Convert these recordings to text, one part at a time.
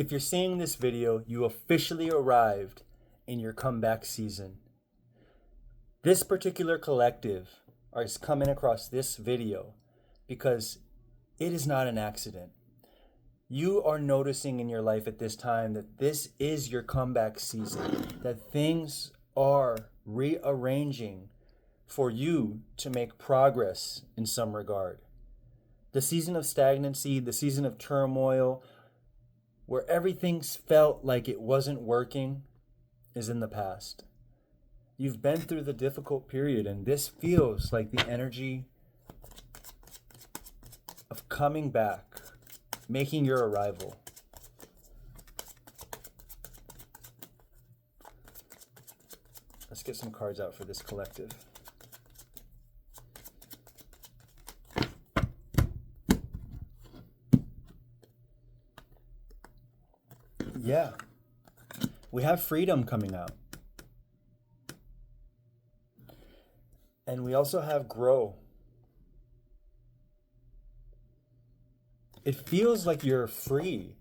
If you're seeing this video, you officially arrived in your comeback season. This particular collective is coming across this video because it is not an accident. You are noticing in your life at this time that this is your comeback season, that things are rearranging for you to make progress in some regard. The season of stagnancy, the season of turmoil, where everything felt like it wasn't working, is in the past. You've been through the difficult period, and this feels like the energy of coming back, making your arrival. Let's get some cards out for this collective. Yeah, we have freedom coming out. And we also have grow. It feels like you're free.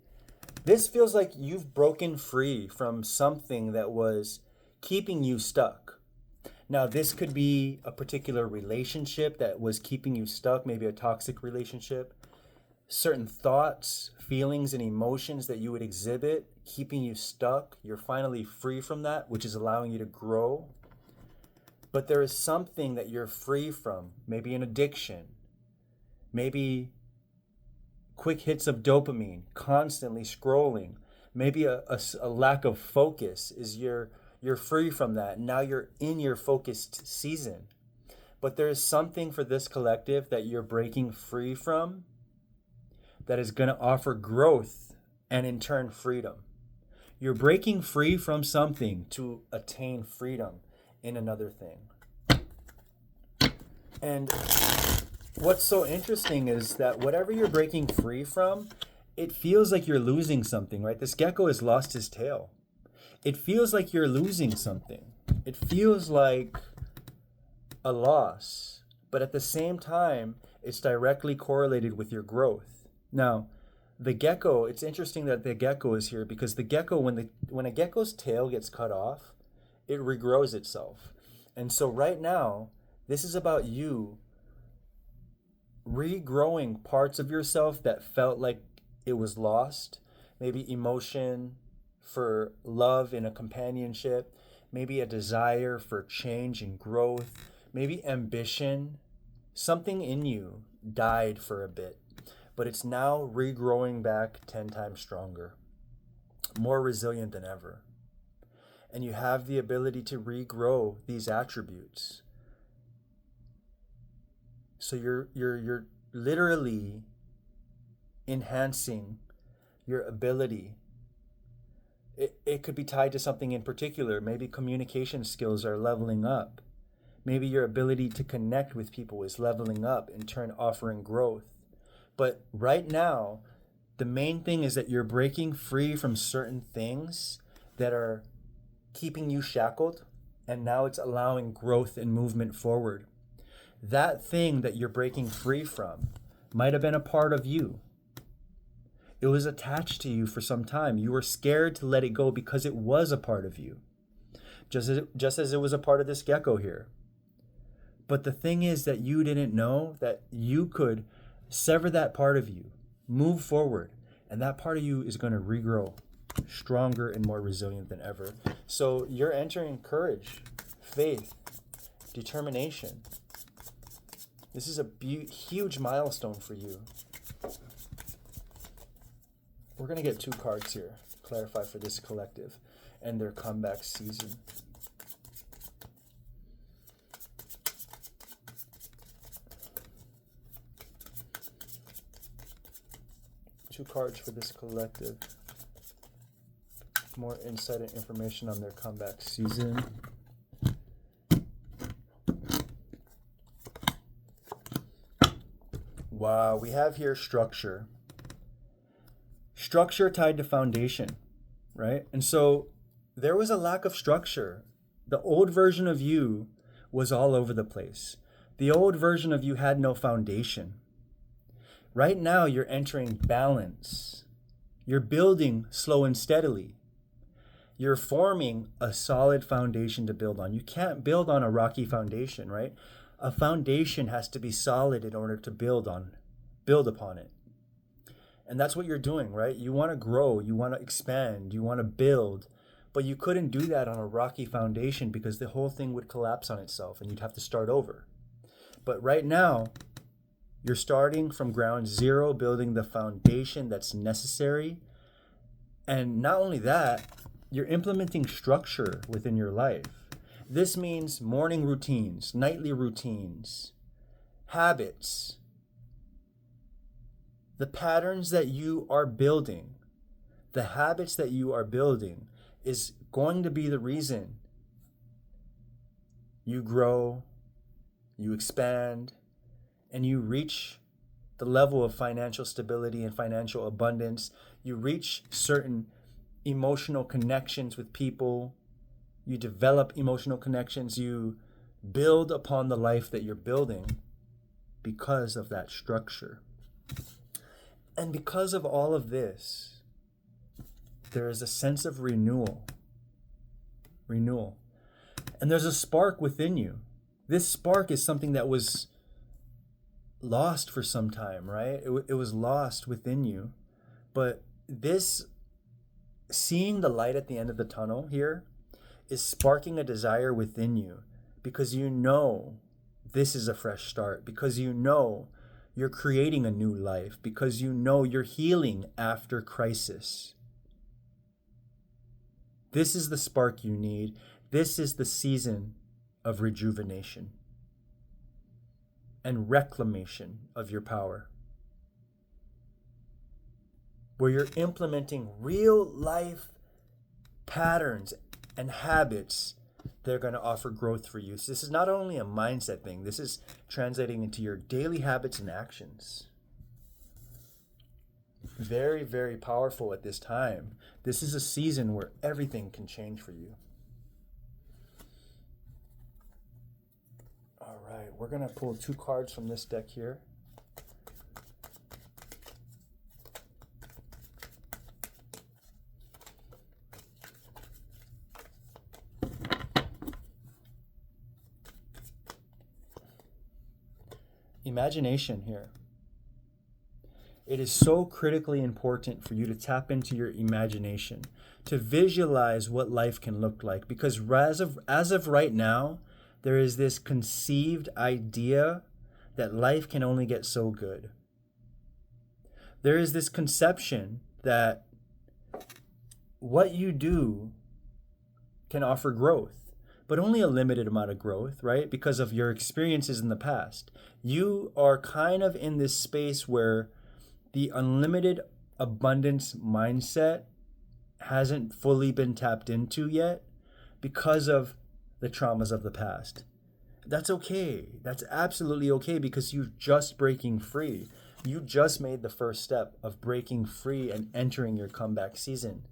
This feels like you've broken free from something that was keeping you stuck. Now, this could be a particular relationship that was keeping you stuck, maybe a toxic relationship. Certain thoughts, feelings, and emotions that you would exhibit, keeping you stuck. You're finally free from that, which is allowing you to grow. But there is something that you're free from, maybe an addiction, maybe quick hits of dopamine, constantly scrolling, maybe a lack of focus is you're free from that. Now you're in your focused season. But there is something for this collective that you're breaking free from that is going to offer growth and in turn freedom. You're breaking free from something to attain freedom in another thing. And what's so interesting is that whatever you're breaking free from, it feels like you're losing something, right? This gecko has lost his tail. It feels like you're losing something. It feels like a loss, but at the same time, it's directly correlated with your growth. Now, the gecko, it's interesting that the gecko is here because the gecko, when a gecko's tail gets cut off, it regrows itself. And so right now, this is about you regrowing parts of yourself that felt like it was lost. Maybe emotion for love in a companionship, maybe a desire for change and growth, maybe ambition. Something in you died for a bit, but it's now regrowing back 10 times stronger, more resilient than ever. And you have the ability to regrow these attributes. So you're literally enhancing your ability. It could be tied to something in particular. Maybe communication skills are leveling up. Maybe your ability to connect with people is leveling up, in turn offering growth. But right now, the main thing is that you're breaking free from certain things that are keeping you shackled, and now it's allowing growth and movement forward. That thing that you're breaking free from might have been a part of you. It was attached to you for some time. You were scared to let it go because it was a part of you, just as it was a part of this gecko here. But the thing is that you didn't know that you could sever that part of you, move forward, and that part of you is going to regrow stronger and more resilient than ever. So you're entering courage, faith, determination. This is a huge milestone for you. We're going to get 2 cards here to clarify for this collective and their comeback season. Two cards for this collective. More insight and information on their comeback season. Wow, we have here structure. Structure tied to foundation, right? And so there was a lack of structure. The old version of you was all over the place. The old version of you had no foundation. Right now, you're entering balance. You're building slow and steadily. You're forming a solid foundation to build on. You can't build on a rocky foundation, right? A foundation has to be solid in order to build upon it. And that's what you're doing, right? You want to grow, you want to expand, you want to build, but you couldn't do that on a rocky foundation because the whole thing would collapse on itself and you'd have to start over. But right now, you're starting from ground zero, building the foundation that's necessary. And not only that, you're implementing structure within your life. This means morning routines, nightly routines, habits. The patterns that you are building, the habits that you are building is going to be the reason you grow, you expand, and you reach the level of financial stability and financial abundance. You reach certain emotional connections with people. You develop emotional connections. You build upon the life that you're building because of that structure. And because of all of this, there is a sense of renewal. And there's a spark within you. This spark is something that was lost for some time, right? It was lost within you. But this, seeing the light at the end of the tunnel here, is sparking a desire within you because you know this is a fresh start, because you know you're creating a new life, because you know you're healing after crisis. This is the spark you need. This is the season of rejuvenation and reclamation of your power, where you're implementing real life patterns and habits that are going to offer growth for you. So this is not only a mindset thing, this is translating into your daily habits and actions. Very, very powerful at this time. This is a season where everything can change for you. All right, we're going to pull 2 cards from this deck here. Imagination here. It is so critically important for you to tap into your imagination, to visualize what life can look like. Because as of right now, there is this conceived idea that life can only get so good. There is this conception that what you do can offer growth, but only a limited amount of growth, right? Because of your experiences in the past. You are kind of in this space where the unlimited abundance mindset hasn't fully been tapped into yet because of the traumas of the past. That's okay. That's absolutely okay because you're just breaking free. You just made the first step of breaking free and entering your comeback season.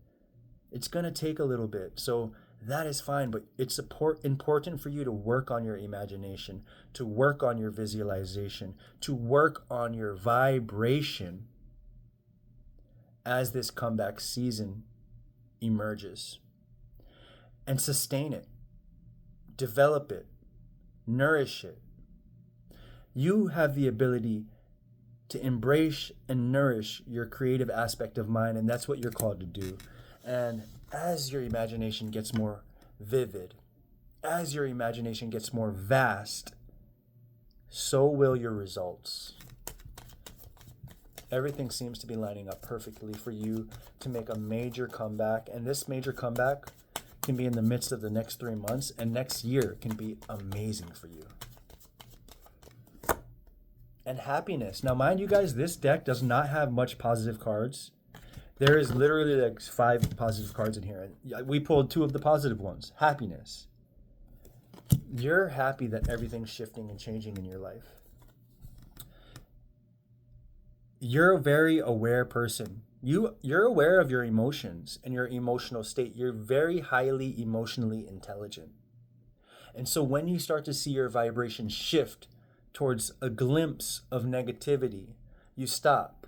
It's going to take a little bit. So that is fine, but it's important for you to work on your imagination, to work on your visualization, to work on your vibration as this comeback season emerges. And sustain it, develop it, nourish it. You have the ability to embrace and nourish your creative aspect of mind, and that's what you're called to do. And as your imagination gets more vivid, as your imagination gets more vast, so will your results. Everything seems to be lining up perfectly for you to make a major comeback. And this major comeback can be in the midst of the next 3 months, and next year can be amazing for you. And happiness. Now, mind you guys, this deck does not have much positive cards. There is literally like 5 positive cards in here. We pulled 2 of the positive ones. Happiness. You're happy that everything's shifting and changing in your life. You're a very aware person. You're aware of your emotions and your emotional state. You're very highly emotionally intelligent. And so when you start to see your vibration shift towards a glimpse of negativity, you stop,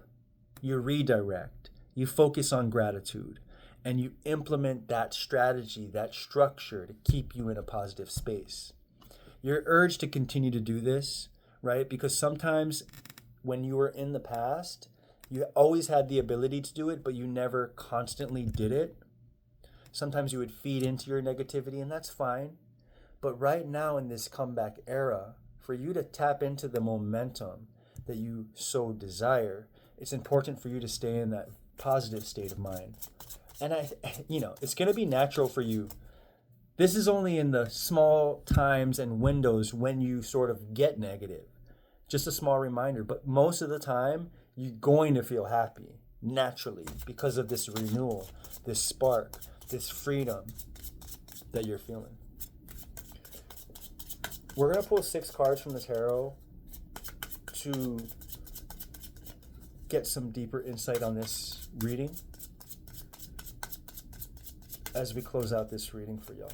you redirect, you focus on gratitude, and you implement that strategy, that structure to keep you in a positive space. You're urged to continue to do this, right? Because sometimes when you were in the past, you always had the ability to do it, but you never constantly did it. Sometimes you would feed into your negativity, and that's fine. But right now in this comeback era, for you to tap into the momentum that you so desire, it's important for you to stay in that positive state of mind. And it's going to be natural for you. This is only in the small times and windows when you sort of get negative. Just a small reminder, but most of the time you're going to feel happy naturally because of this renewal, this spark, this freedom that you're feeling. We're going to pull 6 cards from the tarot to get some deeper insight on this reading as we close out this reading for y'all.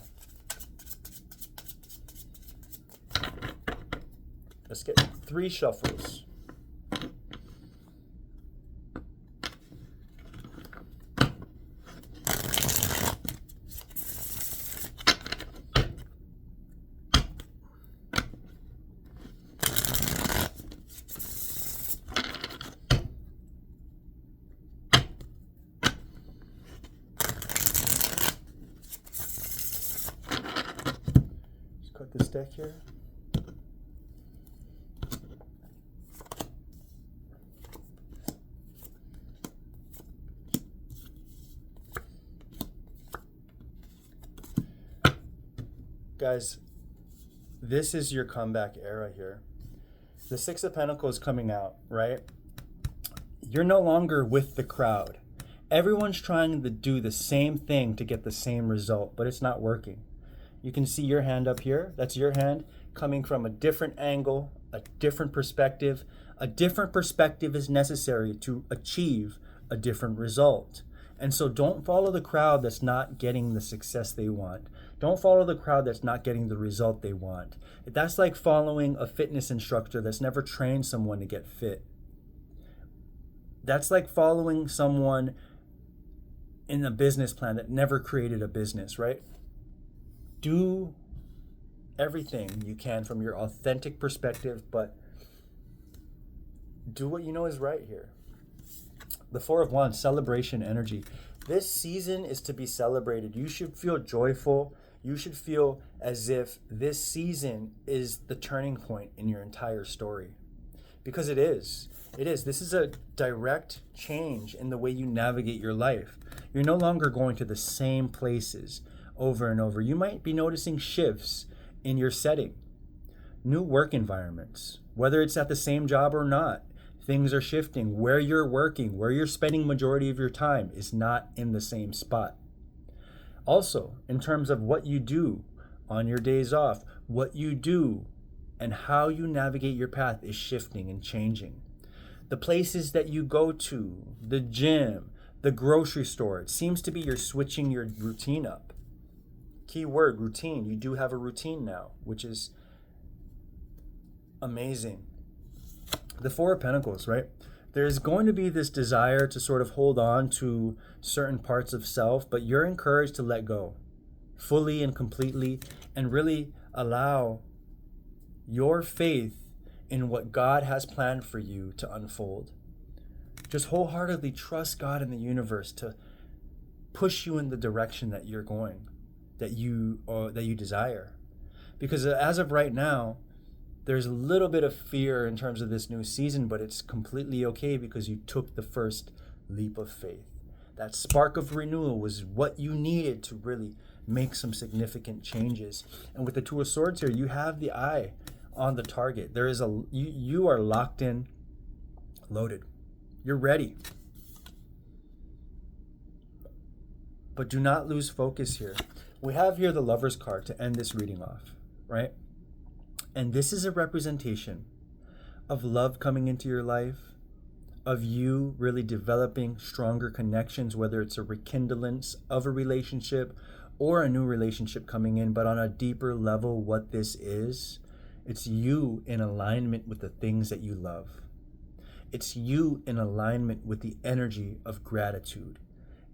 Let's get 3 shuffles. Let's cut this deck here. Guys, this is your comeback era here. The 6 of Pentacles coming out, right? You're no longer with the crowd. Everyone's trying to do the same thing to get the same result, but it's not working. You can see your hand up here. That's your hand coming from a different angle, a different perspective. A different perspective is necessary to achieve a different result. And so don't follow the crowd that's not getting the success they want. Don't follow the crowd that's not getting the result they want. That's like following a fitness instructor that's never trained someone to get fit. That's like following someone in a business plan that never created a business, right? Do everything you can from your authentic perspective, but do what you know is right here. The 4 of Wands, celebration energy. This season is to be celebrated. You should feel joyful. You should feel as if this season is the turning point in your entire story. Because it is. It is. This is a direct change in the way you navigate your life. You're no longer going to the same places over and over. You might be noticing shifts in your setting. New work environments, whether it's at the same job or not. Things are shifting. Where you're working, where you're spending majority of your time is not in the same spot. Also, in terms of what you do on your days off, what you do and how you navigate your path is shifting and changing. The places that you go to, the gym, the grocery store, it seems to be you're switching your routine up. Key word, routine. You do have a routine now, which is amazing. The 4 of Pentacles, right? There's going to be this desire to sort of hold on to certain parts of self, but you're encouraged to let go fully and completely and really allow your faith in what God has planned for you to unfold. Just wholeheartedly trust God and the universe to push you in the direction that you're going, that you desire. Because as of right now, there's a little bit of fear in terms of this new season, but it's completely okay because you took the first leap of faith. That spark of renewal was what you needed to really make some significant changes. And with the 2 of Swords here, you have the eye on the target. There is you are locked in, loaded. You're ready. But do not lose focus here. We have here the Lover's card to end this reading off, right? And this is a representation of love coming into your life, of you really developing stronger connections, whether it's a rekindlance of a relationship or a new relationship coming in, but on a deeper level, what this is, it's you in alignment with the things that you love. It's you in alignment with the energy of gratitude.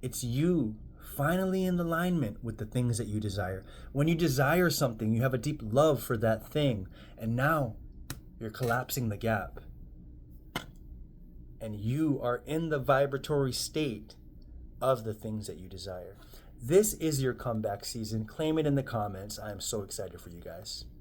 It's you finally in alignment with the things that you desire. When you desire something, you have a deep love for that thing, and now you're collapsing the gap. And you are in the vibratory state of the things that you desire. This is your comeback season. Claim it in the comments. I am so excited for you guys.